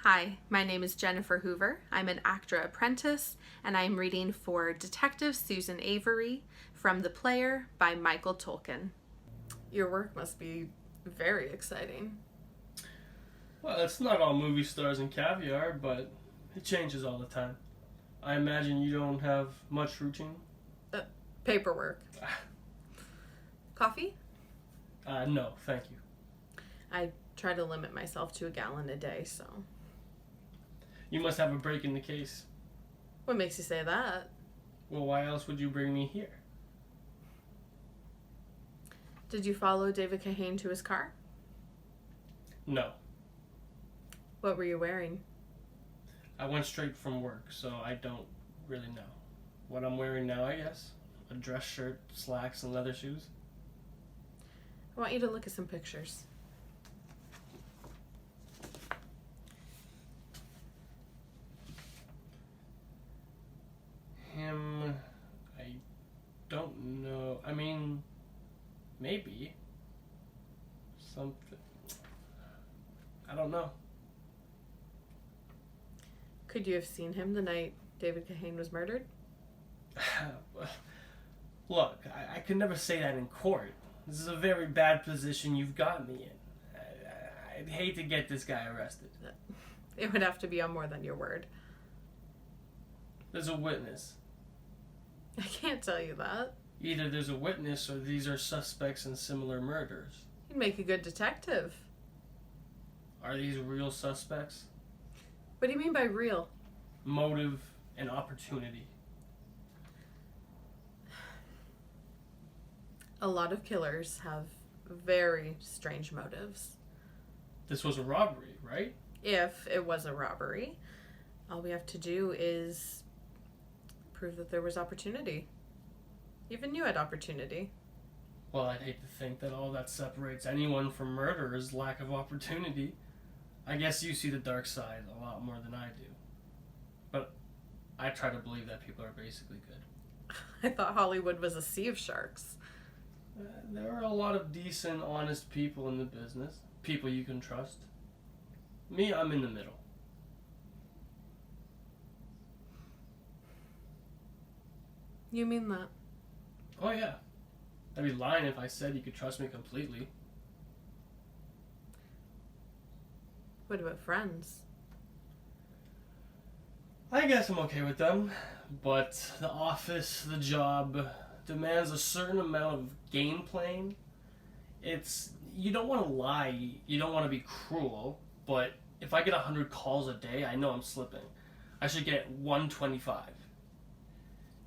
Hi, my name is Jennifer Hoover. I'm an actor apprentice, and I'm reading for Detective Susan Avery from The Player by Michael Tolkin. Your work must be very exciting. Well, it's not all movie stars and caviar, but it changes all the time. I imagine you don't have much routine? Paperwork. Coffee? No, thank you. I try to limit myself to a gallon a day, so. You must have a break in the case. What makes you say that? Well, why else would you bring me here? Did you follow David Kahane to his car? No. What were you wearing? I went straight from work, so I don't really know. What I'm wearing now, I guess. A dress shirt, slacks, and leather shoes. I want you to look at some pictures. Him, I don't know. I mean, maybe. Something. I don't know. Could you have seen him the night David Kahane was murdered? Look, I could never say that in court. This is a very bad position you've got me in. I'd hate to get this guy arrested. It would have to be on more than your word. There's a witness. I can't tell you that. Either there's a witness or these are suspects in similar murders. You'd make a good detective. Are these real suspects? What do you mean by real? Motive and opportunity. A lot of killers have very strange motives. This was a robbery, right? If it was a robbery, all we have to do is prove that there was opportunity. Even you had opportunity. Well, I'd hate to think that all that separates anyone from murder is lack of opportunity. I guess you see the dark side a lot more than I do. But I try to believe that people are basically good. I thought Hollywood was a sea of sharks. There are a lot of decent, honest people in the business. People you can trust. Me, I'm in the middle. You mean that? Oh yeah. I'd be lying if I said you could trust me completely. What about friends? I guess I'm okay with them, but the office, the job, demands a certain amount of game playing. You don't want to lie, you don't want to be cruel, but if I get 100 calls a day, I know I'm slipping. I should get 125.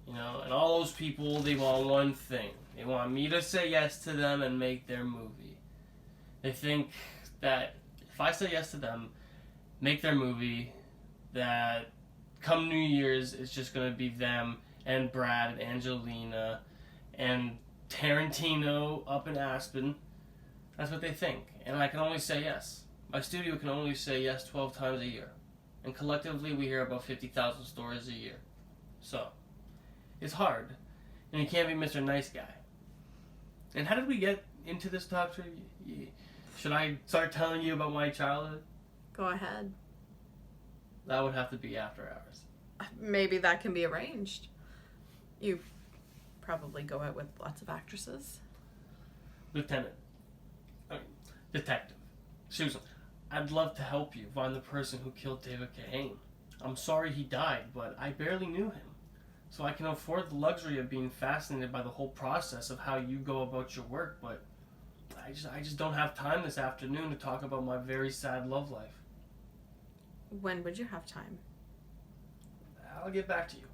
You know, and all those people, they want one thing. They want me to say yes to them and make their movie. They think that if I say yes to them, make their movie, that come New Year's, it's just going to be them and Brad and Angelina and Tarantino up in Aspen. That's what they think. And I can only say yes. My studio can only say yes 12 times a year. And collectively, we hear about 50,000 stories a year. So, it's hard. And you can't be Mr. Nice Guy. And how did we get into this talk? Should I start telling you about my childhood? Go ahead. That would have to be after hours. Maybe that can be arranged. You probably go out with lots of actresses. Detective. Susan, I'd love to help you find the person who killed David Kahane. I'm sorry he died, but I barely knew him. So I can afford the luxury of being fascinated by the whole process of how you go about your work, but I just don't have time this afternoon to talk about my very sad love life. When would you have time? I'll get back to you.